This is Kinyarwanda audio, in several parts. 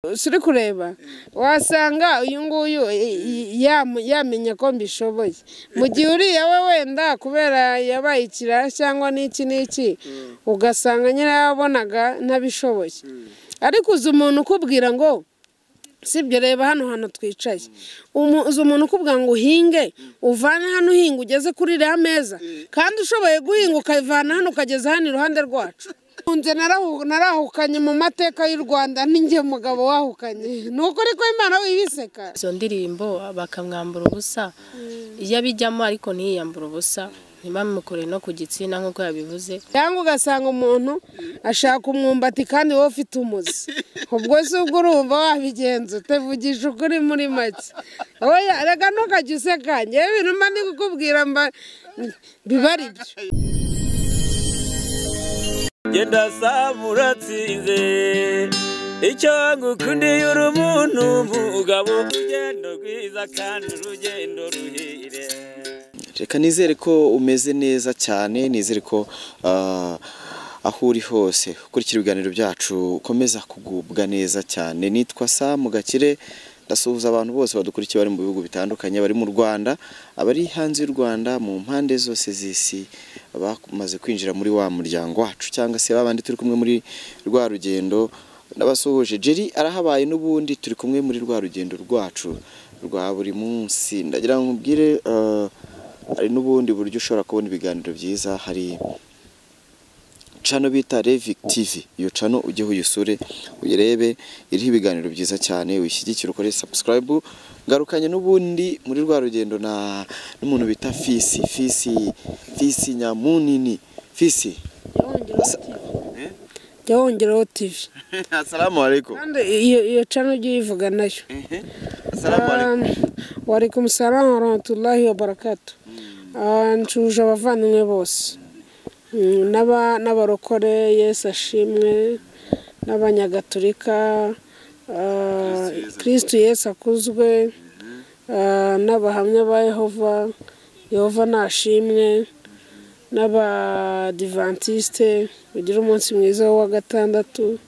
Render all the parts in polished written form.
suri kureba wasanga uyu nguyu yamenya ko mbishoboye mu gihe uriya we wenda kubera yabaye ikirara cyangwa n'iki ugasanga nyine yabonaga ntabishoboye ariko uzi umuntu ukubwira ngo sibyo reba hano twicaye uzi umuntu ukubwira ngo uhinge uvane hano uhinga ugeze kuri iriya meza kandi ushoboye guhinga ukayivana hano ukageza hano iruhande rwacu nze narahukanye mu mateka y'u Rwanda ninjye mugabo wahukanye nuko ariko Imana wibiseka izo ndirimbo bakamwambura ubusa iyo bijyamo ariko ntiyambura ubusa ntibamukore no ku gitsina nk'uko yabivuze cyangwa ugasanga umuntu ashaka umwumbati kandi wowe ufite umuzi ubwo se ubwo urumva wabigenza utevugisha ukuri muri make oya reka ntukajye useka njyewe ibintu mba ndi kukubwira biba ari byo genda samura tsinze icyo ngukundiye uri umuntu mugabo urugendo rwiza kandi urugendo ruhire. Reka nizere ko umeze neza cyane, nizere ko aho uri hose ukurikira ibiganiro byacu ukomeza kugubwa neza cyane. Nitwa Sam Gakire, ndasuhuza abantu bose badukurikiye bari mu bihugu bitandukanye, bari mu Rwanda, abari hanze y'u Rwanda, mu mpande zose z'isi, bamaze kwinjira muri wa muryango wacu cyangwa se babandi turi kumwe muri rwa rugendo. Nabasuhuje Jerry arahabaye n'ubundi turi kumwe muri rwa rugendo rwacu rwa buri munsi. Ndagira ngo nkubwire hari n'ubundi buryo ushobora kubona ibiganiro byiza. Hari channel bita Revic TV, iyo channel ujye uyisure uyirebe, iriho ibiganiro byiza cyane, wishyigikira ukore subscribe. Garukanye n'ubundi muri rwa rugendo n'umuntu bita Fisi Nyamunini. Fisi Yongeraho TV. Assalamu alaikum. Kandi iyo channel ujye uyivuga nayo. Assalamu alaikum. Wa alaikum salam wa rahmatullahi wa barakatuh. Nshuje abavandimwe bose n'abarokore Yesu ashimwe, n'abanyagatolika Kristo Yesu akuzwe, n'abahamya ba Yehova nashimwe, n'abadivantiste ugira umunsi mwiza wa gatandatu.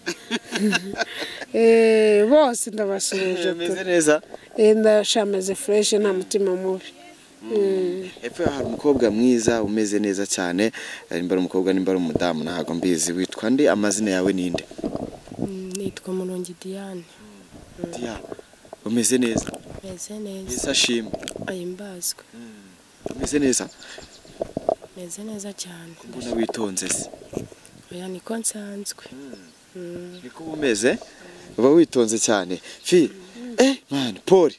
Bose ndabasuhuje. Meze neza? Ndashameze fresh nta mutima mubi. Epfo hari umukobwa mwiza umeze neza cyane, nimbara umukobwa nimbara umudamu ntago mbizi. Witwa nde? Amazina yawe ninde? Nitwa Murongi Diane. Diane, umeze neza? Meze neza. Yesu ashimwe. Ahimbazwe. Umeze neza? Meze neza cyane. Mbona witonze se? Oya niko nsanzwe. Niko umeze? Uba witonze cyane. Fi, man, Paul.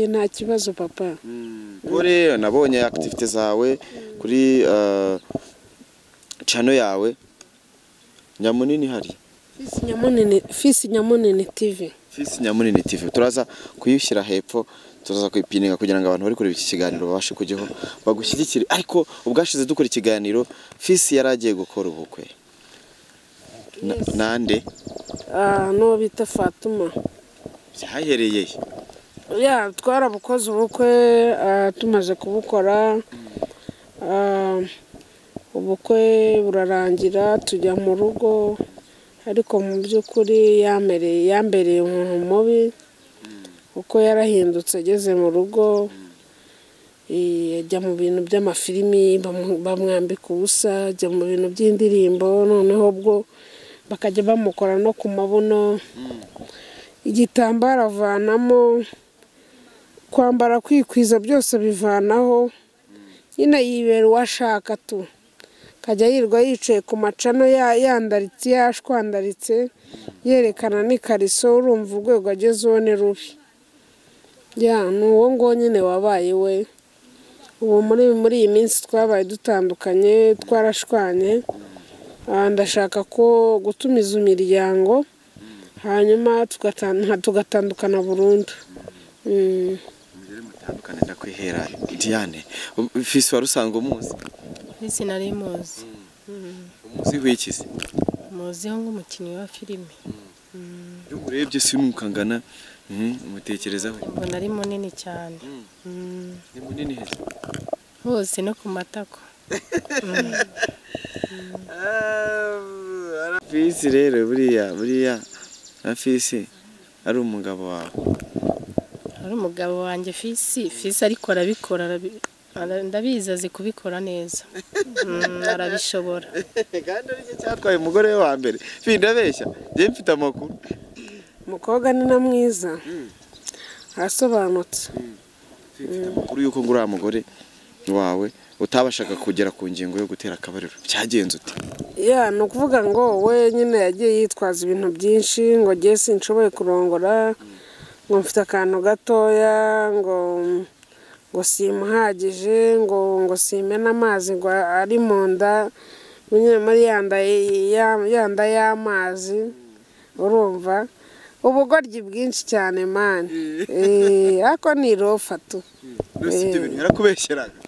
Nta kibazo papa. Paul, nabonye activite zawe kuri channel yawe Nyamunini hari. Fisi Nyamunini TV. Fisi Nyamunini TV. Turaza kuyishyira hepfo, tuzaza kuyipininga kugira ngo abantu bari kureba iki kiganiro babashe kujyaho bagushyigikire. Ariko ubwashize dukora ikiganiro Fisi yaragiye gukora ubukwe. Nande? No bita Fatuma. Byahereye. Ya twarabukoze ubukwe, tumaze kubukora, ubukwe burarangira tujya mu rugo, ariko mu by'ukuri yambereye umuntu mubi uko yarahindutse ageze mu rugo. Ajya mu bintu by'amafilimi bamwambika ubusa, ajya mu bintu by'indirimbo, noneho ubwo bakajya bamukora no ku mabuno, igitambaro avanamo, kwambara kwikwiza byose bivanaho, nyine yibera uwashaka tu. Kajya yirwa yicaye ku macano yandaritse yashwandaritse, yerekana n'ikariso, urumva urwego agezeho ni rubi. Ni uwo ngo nyine wabaye we. Ubu muri iyi minsi twabaye dutandukanye, twarashwanye, ndashaka ko gutumiza imiryango hanyuma tugatandukana burundu. Mutandukane ndakwihera. Diane, Fisi warusanga umuzi? Fisi nari muzi. Umuzi w'ikizi? Muziho nk'umukinnyi wa filime. Iyo urebye si mukangana, umutekerezaho? Mbona ari munini cyane. Ni munini he? Hose no ku matako. Fisi rero buriya na Fisi ari umugabo wawe? ari umugabo wanjye fisi ariko arabikora ndabizi azi kubikora neza arabishobora kandi aricyo cyatwaye umugore we wa mbere. Ndabeshya njye mfite amakuru. umukobwa ni na mwiza arasobanutse. Mfite amakuru yuko ngura mugore wawe utabashaka kugera ku ngingo yo gutera akabariro. Byagenze ute? ni ukuvuga ngo we nyine yagiye yitwaza ibintu byinshi ngo ngiye sinshoboye kurongora, ngo mfite akantu gatoya, ngo simuhagije, ngo simena amazi ngo ari mu nda, nyine muri yanda y'amazi. Urumva ubugoryi bwinshi cyane mani. Ariko ni rofa tu. Yarakubeshyeraga?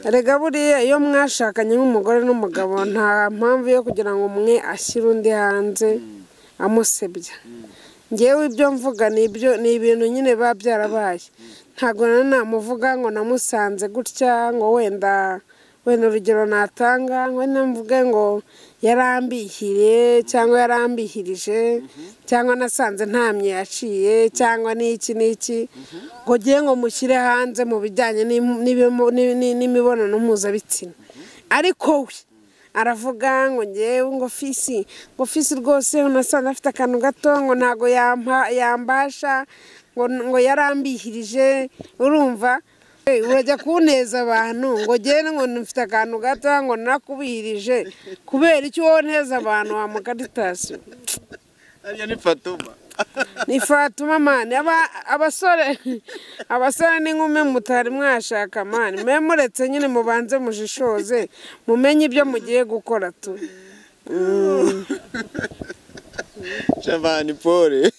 Erega buriya iyo mwashakanye nk'umugore n'umugabo nta mpamvu yo kugira ngo umwe ashyire undi hanze amusebya. Ngewe ibyo mvuga ni ibintu nyine biba byarabaye. Ntabwo namuvuga ngo namusanze gutya ngo wenda urugero natanga ngo mvuge ngo yarambihire cyangwa yarambihirije cyangwa nasanze ntamye yaciye cyangwa n'iki ngo ngiye ngo mushyire hanze mu bijyanye n'imibonano mpuzabitsina. Ariko we aravuga ngo ngewe ngo fisi rwose unasanze afite akantu gato ngo ntago yambasha ngo yarambihirije. Urumva urajya kuneza abantu ngo gende ngo mfite akantu gato ngo nakubihirije kubera icyo wowe neza abantu wa mukaditasi. Ariya ni Fatuma. Ni Fatuma mani. Abasore n'inkumi mutari mwashaka mani, mwe muretse nyine mubanze mujishoze mumenye ibyo mugiye gukora tu. Shabani Paul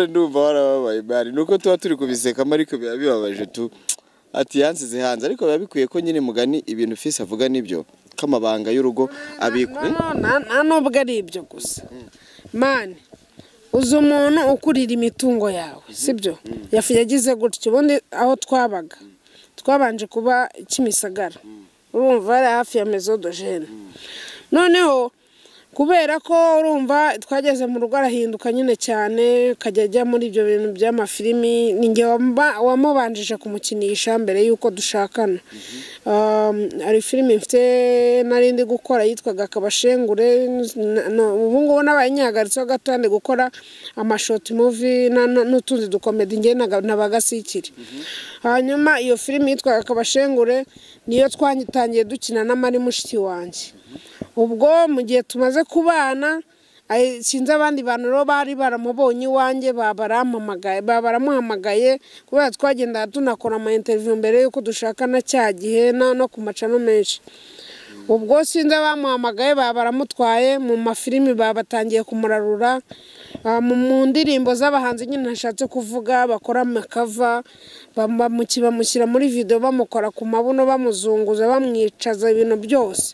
ndumva warababaye bari nuko tuba turi kubisekamo ariko biba bibabaje tu. Ati yansize hanze ariko biba bikwiye ko nyine mugani ibintu fisi avuga nibyo kamabanga y'urugo abikwe. Nta nubwo ari ibyo gusa mani. Uzi umuntu ukurira imitungo yawe sibyo yagize gutyo. Ubundi aho twabanje kuba Kimisagara, urumva ari hafi ya Maison de Jeune. Noneho kubera ko urumva twageze mu rugo arahinduka nyine cyane, kajya ajya muri ibyo bintu by'amafilimi. Ninjye wamubanjije kumukinisha mbere y'uko dushakana. Ari filimi mfite narindi gukora yitwaga Kabashengure. Ubu ngubu nabaye nyagaritseho gato ndi gukora amashoti movie n'utundi dukomedi njye n'abagasikiri. Hanyuma iyo filimi yitwaga Kabashengure niyo twanyitangiye dukina n'amari mushiki wanjye. Ubwo mu gihe tumaze kubana sinzi abandi bantu rero bari baramubonye iwanjye baramuhamagaye kubera twagenda tunakora ama interview mbere yuko dushakana cya gihe no ku macano menshi. Ubwo sinzi abamuhamagaye baramutwaye mu mafilimi batangiye kumurarura mu ndirimbo z'abahanzi nyine nashatse kuvuga bakora amakava bamushyira muri video bamukora ku mabuno bamuzunguza bamwicaza ibintu byose.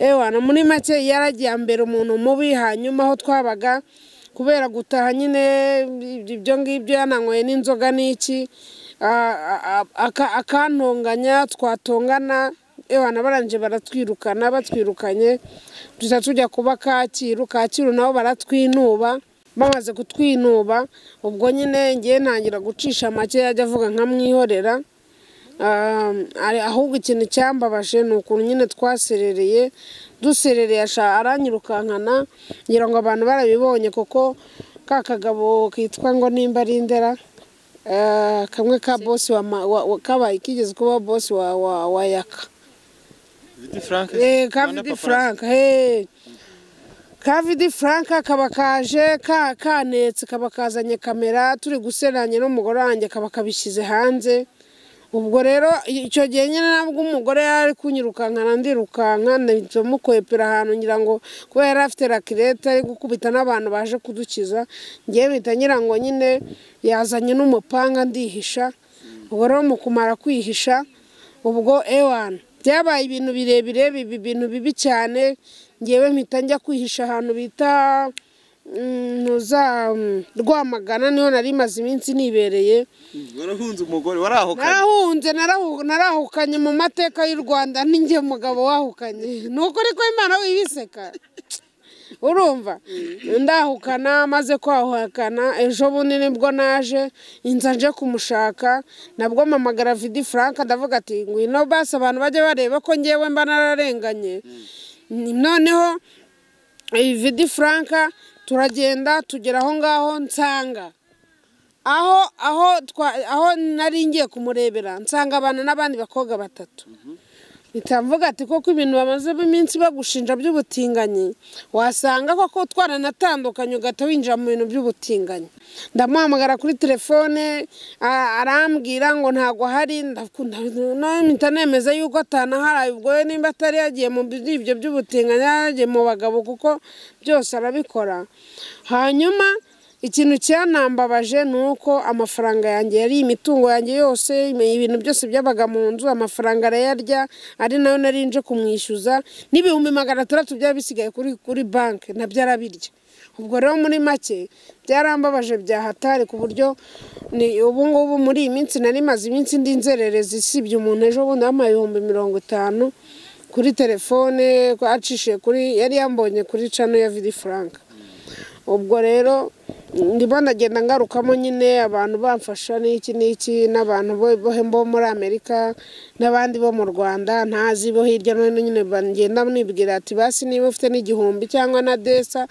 Na muri make yaragiye mbere umuntu mubi. Hanyuma aho twabaga kubera gutaha nyine ibyo ngibyo yananyweye n'inzoga n'iki akantonganya twatongana. Baranje batwirukanye tujya kuba Kacyiru nabo baratwinuba. Bamaze kutwinuba ubwo nyine ngiye ntangira gucisha make yajya avuga nkamwihorera. Ahubwo ikintu cyambabaje ni ukuntu nyine duserereye aranyirukankana ngira ngo abantu barabibonye kuko ka kagabo kitwa ngo nimba ari ndera kamwe ka boss kabaye kigeze kuba boss wa yaka Kavidi Frank kaba kaje kanetse kaba kazanye kamera turi guseranye n'umugore wanjye kaba kabishyize hanze. Ubwo rero icyo gihe nyine nabwo umugore yari kunyirukankana ndirukanka ndamukwepera ahantu ngira ngo kuba yari afite rakirete ari gukubita n'abantu baje kudukiza. Ngiye bita ngira ngo nyine yazanye n'umupanga ndihisha. Ubwo rero mu kumara kwihisha ubwo byabaye ibintu birebire ibintu bibi cyane. Ngewe mpita njya kwihisha ahantu bita Rwamagana niho nari maze iminsi nibereye. Warahunze umugore warahukanye? Narahukanye mu mateka y'u Rwanda ninjye mugabo wahukanye. Nuko ariko Imana wibiseka. urumva ndahukana maze kwahukana ejo bundi nibwo naje inza nje kumushaka nabwo mpamagara Vidi Frank ndavuga ati ngwino basi abantu bajye bareba ko ngewe mba nararenganye noneho Vidi Frank turagenda tugera aho ngaho nsanga aho nari ngiye kumurebera nsanga abantu n'abandi bakobwa batatu bitamvuga ati koko ibintu bamaze iminsi bagushinja by'ubutinganyi wasanga koko twaranatandukanye ugahita winjira mu bintu by'ubutinganyi ndamuhamagara kuri telefone arambwira ngo ntago hari mpita nemeza yuko atanaharaye ubwo nimba atari yagiye mu ibyo by'ubutinganyi yagiye mu bagabo kuko byose arabikora hanyuma ikintu cyanambabaje nuko amafaranga yanjye yari imitungo yanjye yose ibintu byose byabaga mu nzu amafaranga arayarya ari nayo narinje kumwishyuza n'ibihumbi 600 byaba bisigaye kuri banki nabyo arabirya ubwo rero muri make byarambabaje byahatari ku buryo ubu ngubu muri iyi minsi nari maze iminsi ndi nzererezi isibye umuntu ejo bundi yampaye 50 kuri telefone acishe kuri yari yambonye kuri channel ya Vidi Frank ubwo rero ndimo ndagenda ngarukamo nyine abantu bamfasha n'iki n'abantu bo muri Amerika n'abandi bo mu Rwanda ntazi bo hirya no hino nyine bagenda nibwira ati basi niba ufite n'igihumbi cyangwa na desa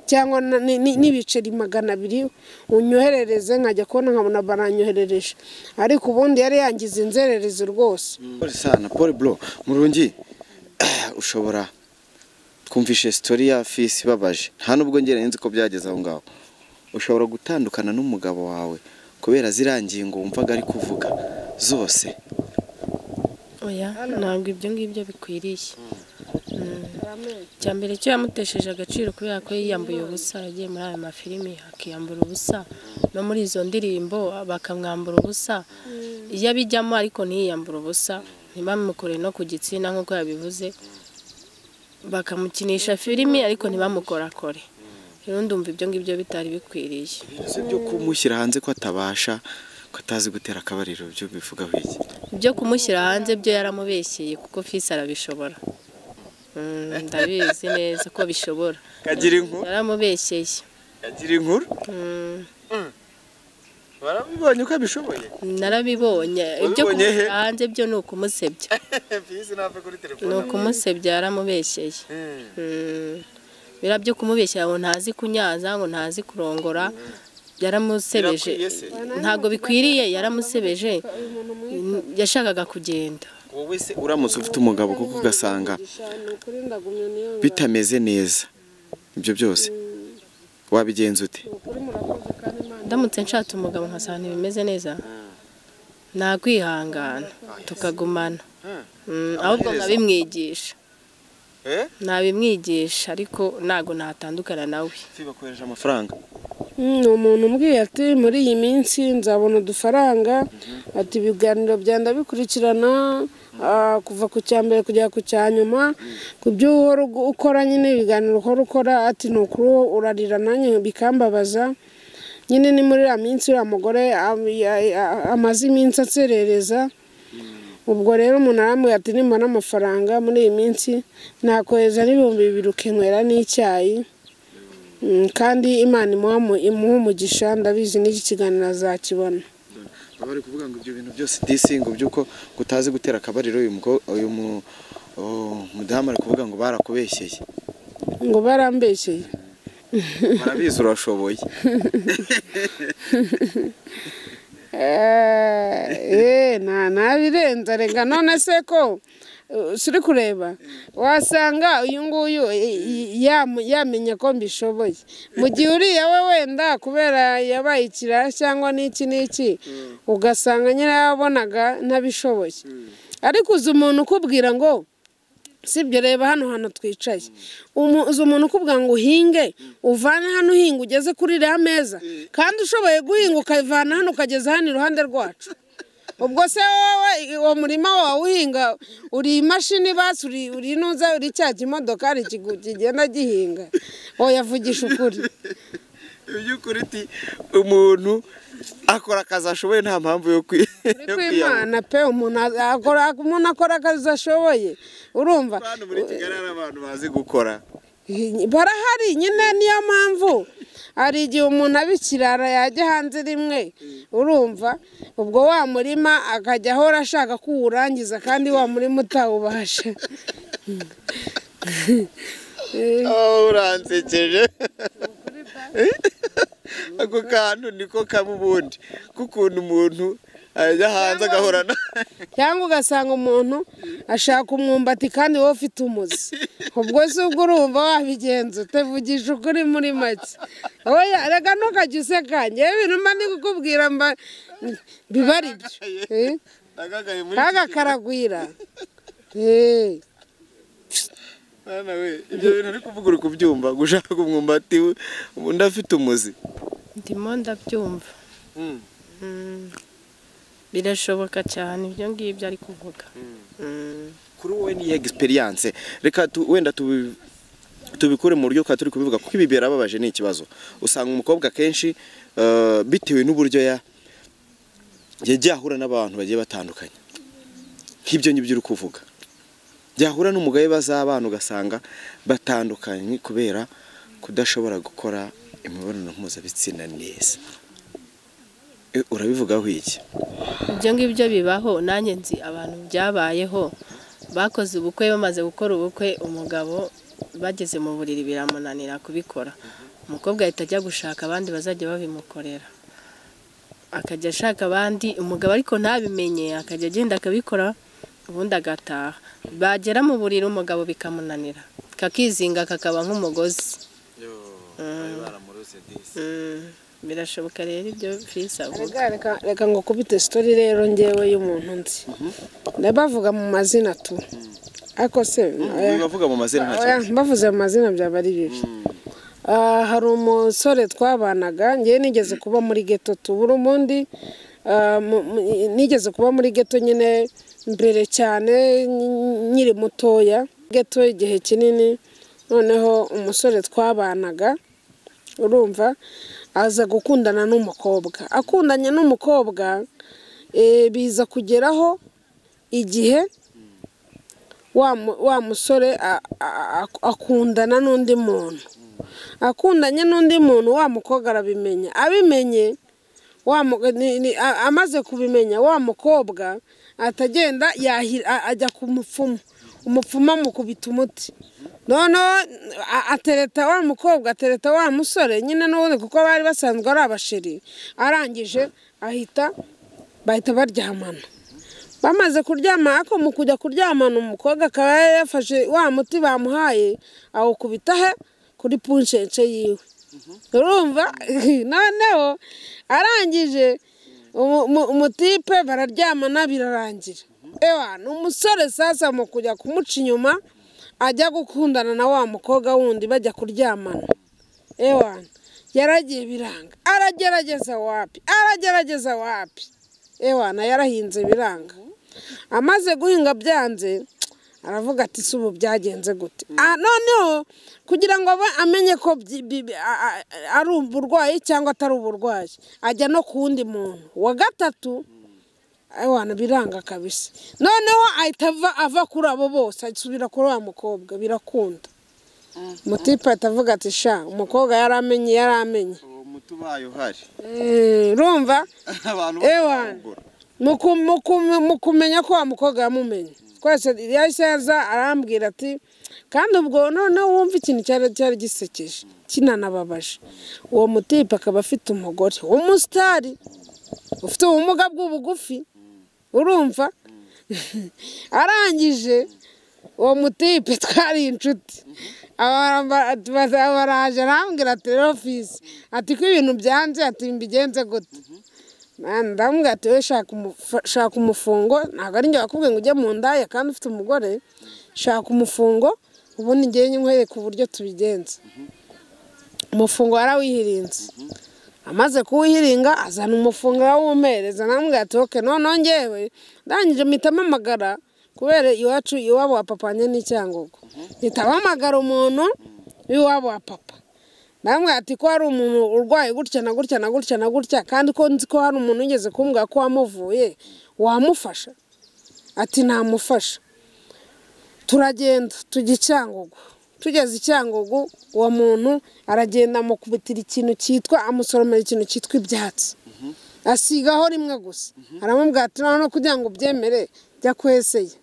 cyangwa n'ibiceri 200 unyoherereze nkajya kubona nkabona baranyoherereje ariko ubundi yari yangize inzererezi rwose sana Paul bro murungi ushobora twumvishe story ya fisi babaje nta nubwo ngere nzi ko byageze aho ngaho ushobora gutandukana n'umugabo wawe kubera zirangingo wumvaga ari kuvuga zose oya ntabwo ibyo ngibyo bikwiriye cyambere cyo yamutesheje agaciro kubera ko yiyambuye ubusa yagiye muri aya mafilimi akiyambura ubusa no muri izo ndirimbo bakamwambura ubusa iyo abijyamo ariko ntiyiyambura ubusa ntibamukore no ku gitsina nk'uko yabivuze bakamukinisha filimi ariko ntibamukorakore rero ndumva ibyo ngibyo bitari bikwiriye byo kumushyira hanze ko atabasha ko atazi gutera akabariro byo bivuga iki ibyo kumushyira hanze byo yaramubeshyeye kuko fisi arabishobora ndabizi neza ko bishobora kagira inkuru yaramubeshyeye kagira inkuru warabibonye ko abishoboye narabibonye ibyo kumushyira hanze byo ni ukumusebya fisi nave kuri telefone ni ukumusebya yaramubeshyeye birabyo kumubeshyira ngo ntazi kunyaza ngo ntazi kurongora yaramusebeje ntago bikwiriye yaramusebeje yashakaga kugenda wowe se uramutse ufite umugabo kuko ugasanga bitameze neza ibyo byose wabigenza ute ndamutse nshatse umugabo nkasanga bimeze neza nakwihangana tukagumana ahubwo nkabimwigisha nabimwigisha ariko ntago natandukana nawe bakoresha amafaranga umuntu umbwiye ati muri iyi minsi nzabona udufaranga ati ibiganiro byanda bikurikirana kuva ku cyambere kujya ku cyanyuma ku byo uhora ukora nyine ibiganiro uhora ukora ati nukuri urarira nanjye bikambabaza nyine ni muri ya minsi uriya mugore amaze iminsi aserereza ubwo rero umuntu aramubwira ati nimba n'amafaranga muri iyi minsi nakohereza n'ibihumbi 2 ukinywera n'icyayi kandi Imana imuha umugisha ndabizi n'iki kiganiro azakibona bari kuvuga ngo ibyo bintu byose disingo byuko gutazi gutera akabariro uyu mudamu ari kuvuga ngo barakubeshyeye ngo barambeshyeye barabizi urashoboye nabirenza rega none se ko suri kureba wasanga uyu nguyu yamenya ko mbishoboye mu gihe uriya we wenda kubera yabaye ikirara cyangwa n'iki ugasanga nyine yabonaga ntabishoboye ariko uzi umuntu ukubwira ngo sibyo reba hano twicaye uzi umuntu ukubwira ngo uhinge uvane hano uhinga ugeze kuri iriya meza kandi ushoboye guhinga ukavana hano ukageza hano iruhande rwacu ubwo se wowe uwo murima wawe uhinga uri imashini basi uri nuza uri cya kimodokari kigenda gihinga yavugisha ukuri by'ukuri iti umuntu akora akazi ashoboye nta mpamvu yo kwimana pe umuntu akora akazi ashoboye urumva muri Kigali hari abantu bazi gukora barahari nyine niyo mpamvu hari igihe umuntu abikirara yajya hanze rimwe urumva ubwo wa murima akajya ahora ashaka kuwurangiza kandi wa murima utawubasha. uransekeje ako kantu niko kaba ubundi kukuntu umuntu ajya hanze agahorana cyangwa ugasanga umuntu ashaka umwumbati kandi wowe ufite umuzi ubwo se ubwo urumva wabigenza utevugisha ukuri muri make. oya reka ntukajye useka njyewe ibintu mba ndi kukubwira mba biba ari byo kaga karagwira. Nawe ibyo bintu uri kuvuga uri kubyumva gushaka umwumbati undi afite umuzi ndimo ndabyumva. Birashoboka cyane ibyo ngibyo ari kuvuga. Kuri wowe ni experience reka wenda tubikure mu buryo turi kubivuga kuko ibi birababaje ni ikibazo. Usanga umukobwa kenshi bitewe n'uburyo yagiye ahura n'abantu bagiye batandukanye nk'ibyo ngibyo uri kuvuga byahura n'umugabe bazabana ugasanga batandukanye kubera kudashobora gukora imibonano mpuzabitsina neza. Urabivugaho iki? Ibyo ngibyo bibaho nanjye nzi abantu byabayeho bakoze ubukwe bamaze gukora ubukwe umugabo bageze mu buriri biramunanira kubikora umukobwa ahita ajya gushaka abandi bazajya babimukorera akajya ashaka abandi umugabo ariko ntabimenye akajya agenda akabikora ubundi agataha bagera mu buriri umugabo bikamunanira kakizinga kakaba nk'umugozi. Birashoboka rero ibyo fisa avuga. Reka ngo kubite story rero ngewe y'umuntu nzi ndabavuga mu mazina tu ariko se bavuga mu mazina ntacyo bavuze mu mazina byaba ari bibi. Hari umusore twabanaga ngewe nigeze kuba muri ghetto tubura umundi nigeze kuba muri ghetto nyine mbere cyane nyiri mutoya ghetto igihe kinini noneho umusore twabanaga urumva aza gukundana n'umukobwa akundanye n'umukobwa biza kugeraho igihe wa musore akundana n'undi muntu akundanye n'undi muntu wa mukobwa arabimenya abimenye amaze kubimenya wa mukobwa atagenda ajya ku mupfumu umupfumu amukubita umuti none atereta wa mukobwa atereta wa musore nyine n'ubundi kuko bari basanzwe ari abasheri arangije bahita baryamana bamaze kuryama ako mu kujya kuryamana umukobwa akaba yafashe wa muti bamuhaye awukubita he kuri punshenshe yiwe urumva noneho arangije umutipe bararyamana birarangira umusore sasa mu kujya kumuca inyuma ajya gukundana na wa mukobwa wundi bajya kuryamana yaragiye biranga aragerageza wapi yarahinze biranga amaze guhinga byanze aravuga ati subu byagenze gute noneho kugira ngo amenye ko ari uburwayi cyangwa atari uburwayi ajya no ku wundi muntu wa gatatu biranga kabisa noneho ahita ava kuri abo bose asubira kuri wa mukobwa birakunda mutipe atavuga ati sha umukobwa yaramenye mutubaye uhari urumva mu kumenya ko wa mukobwa yamumenye twese yahise yaza arambwira ati kandi ubwo noneho wumva ikintu cyari gisekeje kinanababaje uwo mutipe akaba afite umugore w'umusitari ufite ubumuga bw'ubugufi urumva arangije uwo mutipe twari inshuti baraje arambwira ati rero fisi ati ko ibintu byanze ati mbigenze gute ndamubwira ati we shaka umufungo ntabwo ari njye wakubwiye ngo ujye mu ndaya kandi ufite umugore shaka umufungo ubundi ngewe nkwereke uburyo tubigenza umufungo yarawihirinze amaze kuwihiringa azana umufungo arawumereza namubwira ati oke noneho ngewe ndangije mpita mpamagara kubera iwabo wa papa nyine n'icyangogo mpita mpamagara umuntu w'iwabo wa papa ndamubwira ati ko hari umuntu urwaye gutya na gutya na gutya na gutya kandi ko nzi ko hari umuntu ugeze kumbwira ko wamuvuye wamufasha ati namufasha turagenda tujya icyangogo tugeze icyangugu uwo muntu aragenda amukubitira ikintu cyitwa amusoromera ikintu cyitwa ibyatsi asigaho rimwe gusa aramubwira ati no kugira ngo ubyemere jya kweseye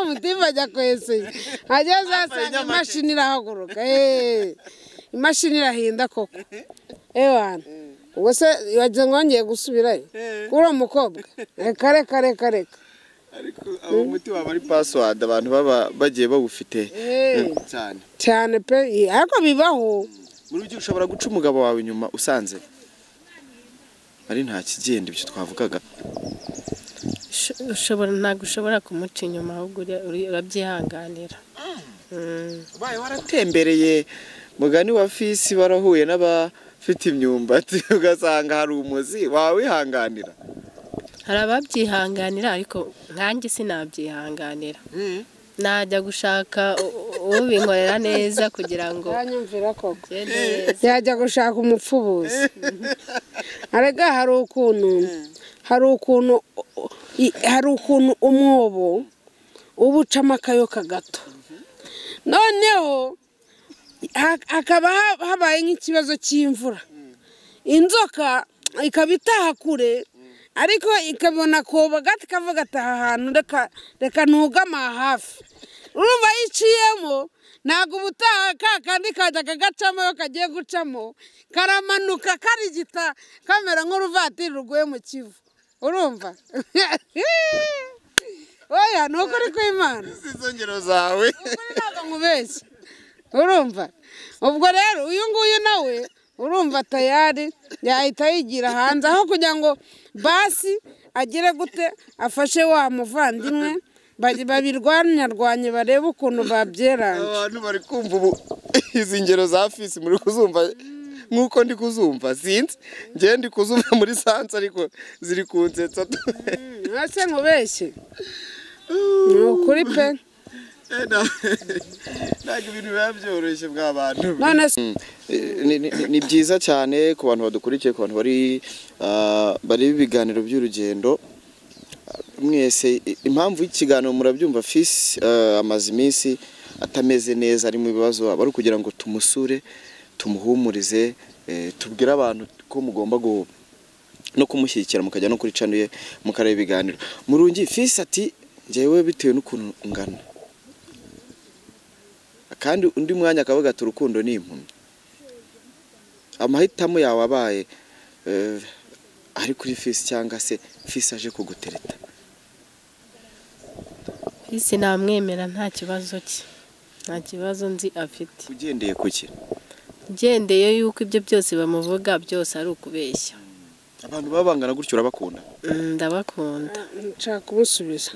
umutima ajya kweseye ageze asanga imashini irahaguruka imashini irahinda koko ewana ubwo se wagira ngo wongeye gusubirayo kuri uwo mukobwa reka ariko abo muti waba ari password abantu baba bagiye bawufite cyane pe ariko bibaho muri byo ushobora guca umugabo wawe inyuma usanze ari nta kigenda ibyo twavugaga ntabwo ushobora kumuca inyuma ahubwo urabyihanganira ubaye waratembereye mugani wa fisi barahuye n'abafite imyumbati ugasanga hari umuzi wawe wihanganira hari ababyihanganira ariko nkanjye sinabyihanganira najya gushaka ubinkorera neza kugira ngo yanyumvira koko yajya gushaka umupfubuzi arega hari ukuntu umwobo uba ucamo akayoka gato noneho hakaba habaye nk'ikibazo cy'imvura inzoka ikaba itaha kure ariko ikabona koba gato ikavuga ati aha hantu reka ntugama hafi urumva yiciyemo ntabwo ubutaha kandi kajyaga gacamo iyo kagiye gucamo karamanuka karigita kamera nk'uruvatiri ruguye mu kivu urumva oya ni ukuri kw'Imana izo ngero zawe ukuri ntabwo nkubeshye urumva ubwo rero uyu nguyu nawe urumva tayari yahita yigira hanze aho kugira ngo basi agire gute afashe wa muvandimwe babirwanye barebe ukuntu babyeranze abantu bari kumva ubu izi ngero za fisi muri kuzumva nk'uko ndi kuzumva sinzi njye ndi kuzumva muri sanse ariko ziri kunsetsa ese nkubeshye ni ukuri pe ntabwo ibintu biba byoroshye bw'abantu none ni byiza cyane ku bantu badukurikiye ku bantu bari ibiganiro by'urugendo mwese impamvu y'ikiganiro murabyumva fisi amaze iminsi atameze neza ari mu bibazo ari kugira ngo tumusure tumuhumurize tubwire abantu ko mugomba no kumushyigikira mukajya no kuri channel ye mukareba ibiganiro murungi fisi ati njyewe bitewe n'ukuntu ngana kandi undi mwanya akavuga ati urukundo ni impumyi amahitamo yawe abaye ari kuri fisi cyangwa se fisi aje kugutereta fisi namwemera nta kibazo cye nta kibazo nzi afite ugendeye kuki ugendeye yuko ibyo byose bamuvuga byose ari ukubeshya abantu babangana gutyo urabakunda ndabakunda nshaka kumusubiza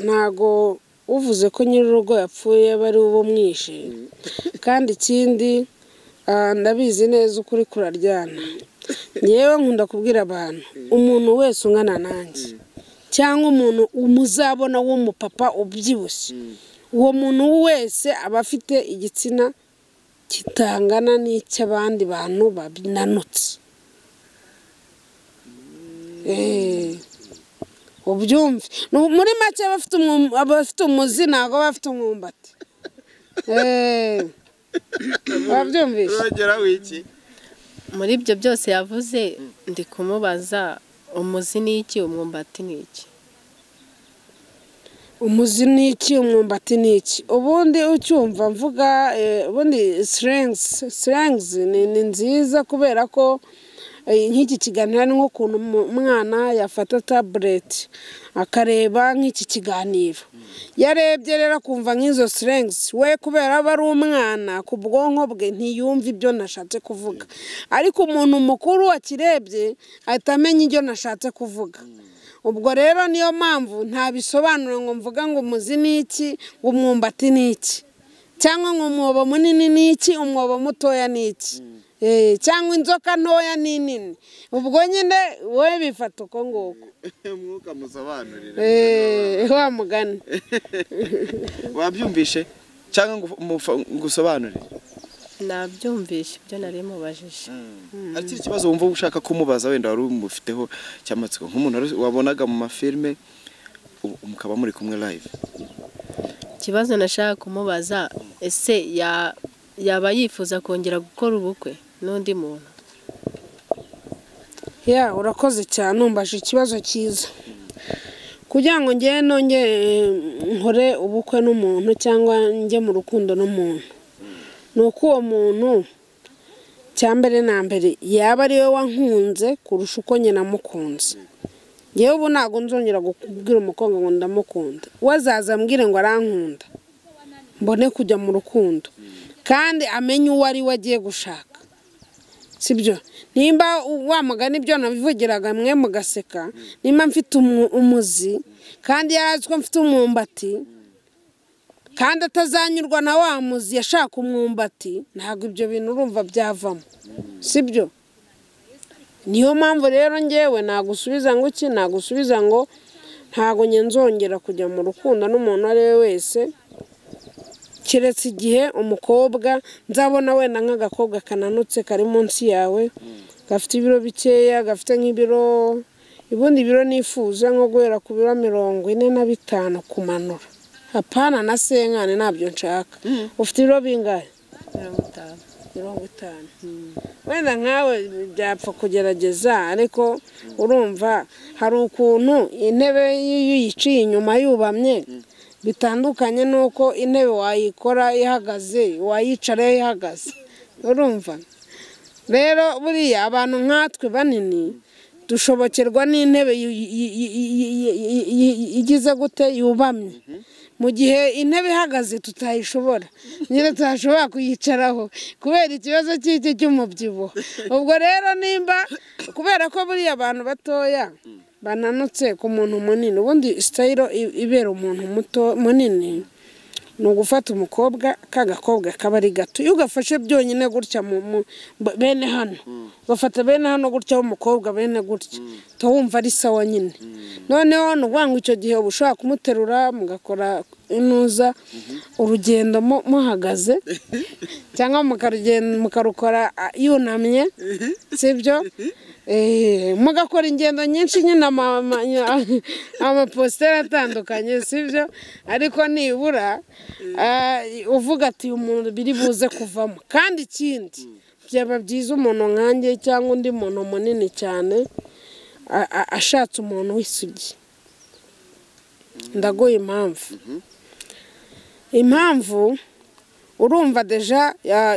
ntago uvuze ko nyir'urugo yapfuye bari bumwishe kandi ikindi ndabizi neza ukuri kuraryana yewe nkunda kubwira abantu umuntu wese ungana nanjye cyangwa umuntu umuzabona w'umupapa ubyibushye uwo muntu wese aba afite igitsina kitangana n'icy'abandi bantu babinanutse ubyumve muri make abafite umuzi ntabwo bafite umwumbati wabyumvise uragera wiki muri ibyo byose yavuze ndi kumubaza umuzi ni iki umwumbati ni iki umuzi ni iki umwumbati ni iki ubundi ucyumva mvuga ubundi slangs ni nziza kubera ko nk'iki kiganiro ni nk'ukuntu umwana yafata tablet akareba nk'iki kiganiro yarebye rero akumva nk'izo slangs we kubera aba ari umwana ku bwonko bwe ntiyumva ibyo nashatse kuvuga ariko umuntu mukuru akirebye ahita amenya ibyo nashatse kuvuga ubwo rero niyo mpamvu ntabisobanura ngo mvuga ngo umuzi ni iki ngo umwumbati ni iki cyangwa ngo umwobo munini ni iki umwobo mutoya ni iki cyangwa inzoka ntoya ni nini ubwo nyine wowe bifata uko nguko mwuka musobanurire wa mugani wabyumvishe cyangwa ngusobanurire nabyumvishe ibyo nari mubajije ari ikibazo wumva ushaka kumubaza wenda wari umufiteho cyamatsiko nk'umuntu wabonaga mu mafilme mukaba muri kumwe live ikibazo nashaka kumubaza ese yaba yifuza kongera gukora ubukwe n'undi muntu? Urakoze cyane umbaje ikibazo cyiza. Kugira ngo njye nongere nkore ubukwe n'umuntu cyangwa njye mu rukundo n'umuntu, nuko uwo muntu cyambere na mbere yaba ari we wankunze kurusha uko nyina mukunze. Yewe ubu ntago nzongera kubwira umukobwa ngo ndamukunda, wazaza ambwire ngo arankunda mbone kujya mu rukundo kandi amenye uwo ari we agiye gushaka, sibyo? Nimba wamugana ibyo nabivugiraga mwe mugaseka, nimba mfite umuzi kandi yazi ko mfite umwumbati kandi atazanyurwa na wa muzi yashaka umwumbati, ntabwo ibyo bintu urumva byavamo, sibyo? Niyo mpamvu rero njyewe nagusubiza ngo iki, nagusubiza ngo ntago nzongera kujya mu rukundo n'umuntu ari we wese, keretse igihe umukobwa nzabona wenda nk'agakobwa kananutse kari munsi yawe, gafite ibiro bikeya, gafite nk'ibiro, ubundi biro nifuza nko guhera ku biro 45 kumanura. Hapana na senkane nabyo nshaka. Ufite ibiro bingahe? 50. Wenda nkawe byapfa kugerageza, ariko urumva hari ukuntu intebe yiciye inyuma yubamye bitandukanye nuko intebe wayikora ihagaze, wayicara ihagaze, urumva? Rero buriya abantu nkatwe banini dushobokerwa n'intebe igize gute yubamye, mu gihe intebe ihagaze tutayishobora, nyine tutashobora kuyicaraho kubera ikibazo cy'iki cy'umubyibuho. Ubwo rero nimba kubera ko buriya abantu batoya bananutse ku muntu munini, ubundi style ibera umuntu munini ni ugufata umukobwa k'agakobwa kaba ari gato, iyo ugafashe byonyine gutya bene hano, ugafata bene hano gutya w'umukobwa bene gutya, wumva ari sawa nyine. Noneho n'ubwangu icyo gihe ushobora kumuterura mugakora inuza urugendo muhagaze cyangwa mukarukora yunamye, sibyo? Mugakora ingendo nyinshi nyine amapositeri atandukanye, sibyo? Ariko nibura uvuga ati umuntu biri buze kuvamo. Kandi ikindi byaba byiza umuntu nkanjye cyangwa undi muntu munini cyane ashatse umuntu w'isugi. Ndagoye impamvu urumva deja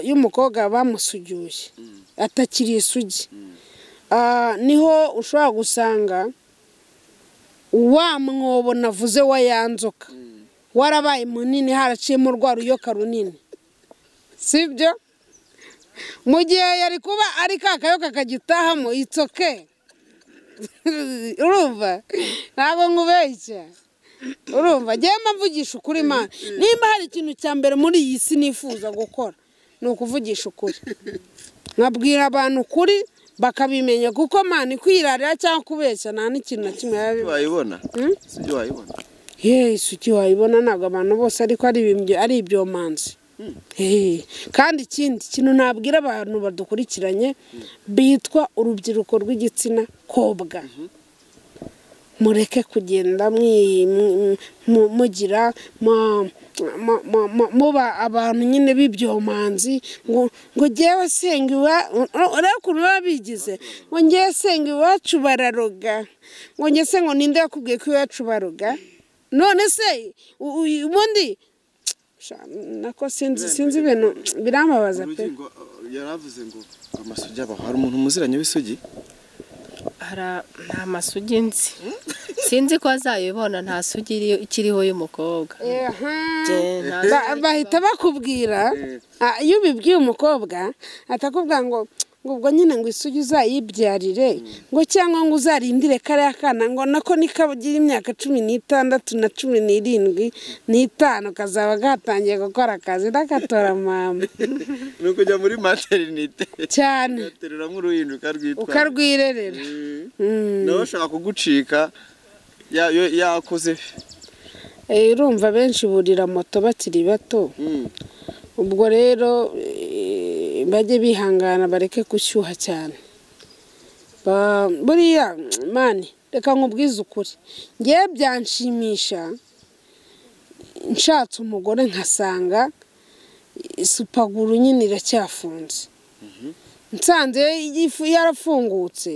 y'umukobwa bamusugyuye atakiri isugi, niho ushobora gusanga wa mwobo navuze wa yanzoka warabaye munini, haraciyemo rwa ruyoka runini, sibyo? Mu gihe yari kuba ari kakayoka kagitahamo itsoke, urumva? Ntabwo nkubeshya, urumva? Ngiye mvugisha ukuri Imana, nimba hari ikintu cya mbere muri iyi si nifuza gukora ni ukuvugisha ukuri, nkabwira abantu ukuri bakabimenya, kuko Imana ikwirarira cyangwa kubeshya nta n'ikintu na kimwe wayibona. Sibyo wayibona? Isugi wayibona, ntabwo abantu bose ariko ari ibyomanzi. Kandi ikindi kintu nabwira abantu badukurikiranye bitwa urubyiruko rw'igitsina kobwa, mureke kugenda mugira muba abantu nyine b'ibyomanzi, ngo ngewe senga urebe ukuntu baba bigize, ngo ngewe senga iwacu bararoga, ngo ngewe se ngo ninde yakubwiye ko iwacu baroga? None se ubundi nako sinzi ibintu birambabaza pe. Yaravuze ngo amasugi aba, hari umuntu muziranye w'isugi? Nta masugi nzi, sinzi ko azayibona, nta sugi ikiriho y'umukobwa. Bahita bakubwira, iyo ubibwiye umukobwa atakubwira ngo ubwo nyine ngo isugi uzayibyarire, ngo cyangwa ngo uzarindire kariya kana ngo nako nikagira imyaka 16 na 17 kazaba gatangiye gukora akazi ndakatora mama. Nuko kujya muri maternité cyane, gaterura nk'uruhindu ukarwirerera. Nawe ashaka kugucika yakoze. Urumva benshi burira moto bakiri bato, ubwo rero bajye bihangana bareke gushyuha cyane. Buriya mani reka nkubwize ukuri, ngiye byanshimisha nshatse umugore nkasanga supaguru nyine iracyafunze nsanze yarafungutse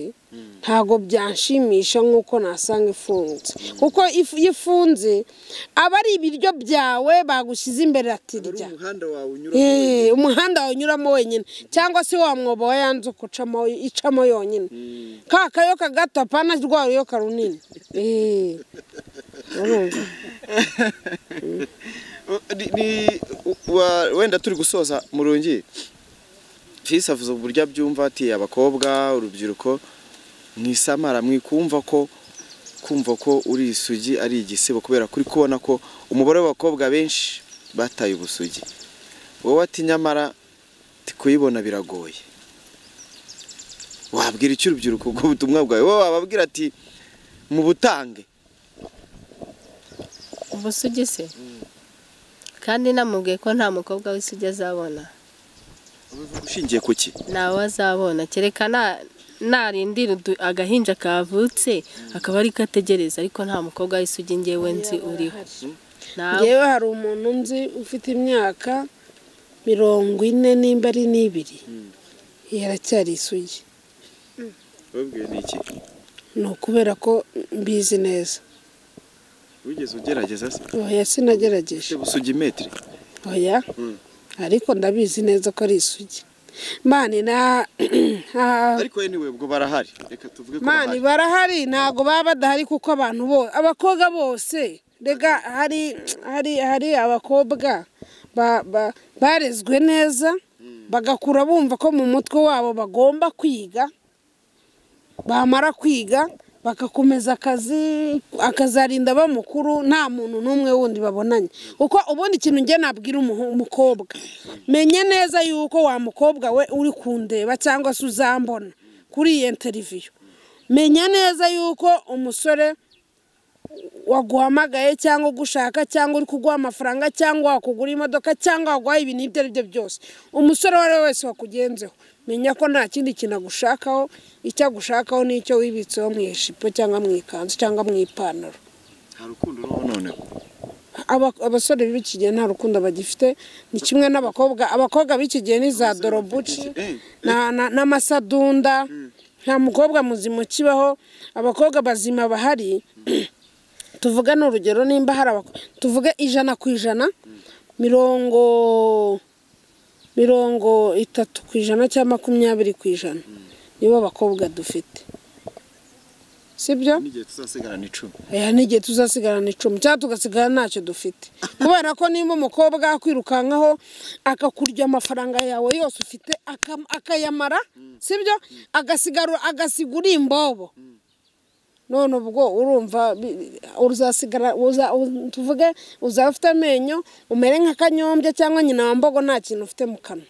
ntago byanshimisha nk'uko nasanga ifunze kuko ifunze aba ari ibiryo byawe bagushyize imbere atirya umuhanda wawe unyuramo wenyine cyangwa se wa mwobo wa yanze icamo yonyine ka kayoka gato apana rwa ruyoka runini wenda turi gusoza murungi Fils avuze uburyo abyumva ati abakobwa urubyiruko mwisamara mwikumva ko uri isugi ari igisebo kubera kuri kubona ko umubare w'abakobwa benshi bataye ubusugi wowe ati nyamara kuyibona biragoye wabwira icyo urubyiruko ubwo butumwa bwawe wowe wababwira ati mu butange ubusugi se kandi namubwiye ko nta mukobwa w'isugi azabona ushingiye kuki nawe azabona kerekana narindira agahinja kavutse akaba ari kategereza ariko nta mukobwa w'isugi ngewe nzi uriho ngewe hari umuntu nzi ufite imyaka 40 nimba ari 2 yaracyari isugi wabwiye niki ni ukubera ko mbizi neza wigeze ugerageza se oya sinagerageje ubusugi metri oya ariko ndabizi neza ko ari isugi mani ariko anyway ubwo barahari reka tuvuge ko mani barahari ntago baba badahari kuko abantu bo abakobwa bose rega hari abakobwa barezwe neza bagakura bumva ko mu mutwe wabo bagomba kwiga bamara kwiga bakakomeza akazarinda bamukuru nta muntu n'umwe wundi babonanye uko ubundi ikintu nge nabwira umukobwa menye neza yuko wa mukobwa we uri kundeba cyangwa se uzambona kuri iyi interview menya neza yuko umusore waguhamagaye cyangwa gushaka cyangwa uri kuguha amafaranga cyangwa wakugura imodoka cyangwa waguha ibintu ibyo ari byo byose umusore wari wese wakugenzeho menya ko nta kindi kintu agushakaho icyo agushakaho n'icyo wibitseho mu ishipo cyangwa mu ikanzu cyangwa mu ipantaro nta rukundo none abasore b'iki gihe nta rukundo bagifite ni kimwe n'abakobwa b'iki gihe ni za dorobuci n'amasadunda nta mukobwa muzima kibaho abakobwa bazima bahari tuvuga n'urugero nimba hari tuvuge 100% 30% cyangwa 20% nibo bakobwa dufite sibyo n'igihe tuzasigarana 10 n'igihe tuzasigarana 10 cyangwa tugasigara ntacyo dufite kubera ko nimba umukobwa akwirukankaho akakurya amafaranga yawe yose ufite akayamara sibyo agasigura imbobo none ubwo urumva uzasigara tuvuge uzafite amenyo umere nk'akanyombye cyangwa nyina wambogo nta kintu ufite mu kanwa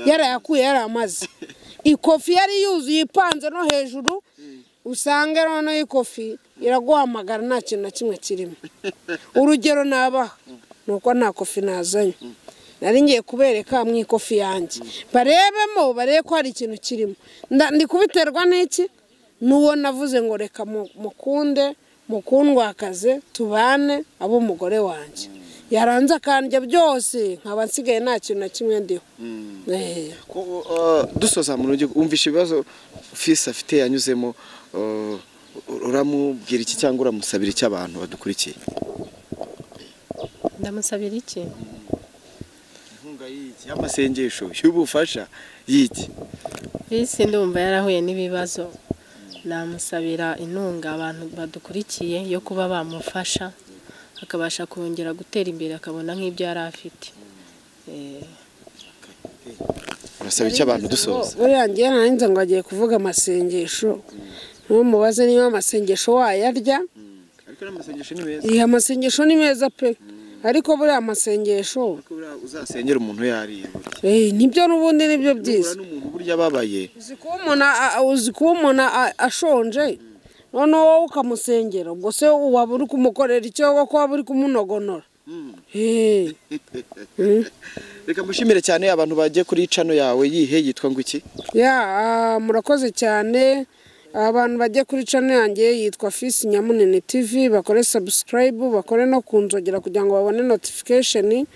yarayakuye yaramaze ikofi yari yuzuye ipanze no hejuru usanga none ikofi iraguhamagara nta kintu na kimwe kirimo urugero nabaha nuko nta kofi nazanye nari ngiye kubereka mu ikofi yanjye barebemo barebe ko hari ikintu kirimo ndi kubiterwa n'iki nuwo navuze ngo reka mukundwakaze tubane abo umugore wanjye yaranze akandya byose nkaba nsigaye nta kintu na kimwe ndiho dusoza mu rugo umvisha ibibazo Fils afite yanyuzemo uramubwira iki cyangwa uramusabira iki abantu badukurikiye ndamusabira iki inkunga y'iki y'amasengesho y'ubufasha y'iki Fils ndumva yarahuye n'ibibazo namusabira inkunga abantu badukurikiye yo kuba bamufasha akabasha kongera gutera imbere akabona nk'ibyo yari afite urasaba iki abantu dusoza buriya ngiye nanjye ngo agiye kuvuga amasengesho ntumubaze niba amasengesho wayarya ariko n'amasengesho ni meza amasengesho ni meza pe ariko buriya amasengesho uzasengera umuntu yariye nibyo n'ubundi nibyo byiza n'umuntu burya ababaye uzi kuba umuntu ashonje noneho wowe ukamusengera ubwo se waba uri kumukorera icyo ko waba uri kumunogonora reka mushimire cyane abantu bagiye kuri channel yawe yihe yitwa ngo iki murakoze cyane abantu bajye kuri channel yanjye yitwa Fisi Nyamunini TV, bakore subscribe, bakore no kunzogera kugira ngo babone notification.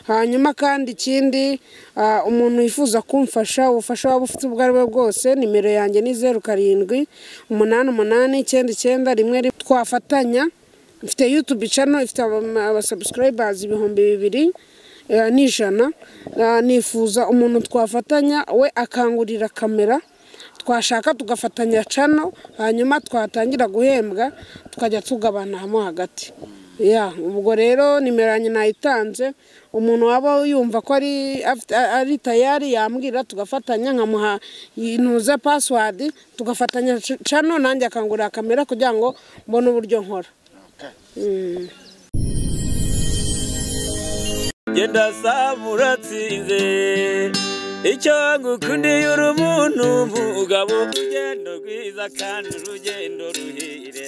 Hanyuma kandi ikindi umuntu yifuza kumfasha ubufasha waba ufite ubwo aribwo bwose, nimero yanjye ni 07889991 twafatanya. Mfite YouTube channel ifite aba subscribers 2,200 nifuza umuntu twafatanya we akangurira kamera, twashaka tugafatanya channel, hanyuma twatangira guhembwa tukajya tugabana hamwe hagati. Ubwo rero nimero yanjye nayitanze, umuntu waba yumva ko ari tayari yambwira tugafatanya, nkamuha inuza password tugafatanya channel, nanjye akangurira kamera kugira ngo mbone uburyo nkora. Genda samuratsinze icyo ngukundiye uri umuntu mugabo, urugendo rwiza kandi urugendo ruhire.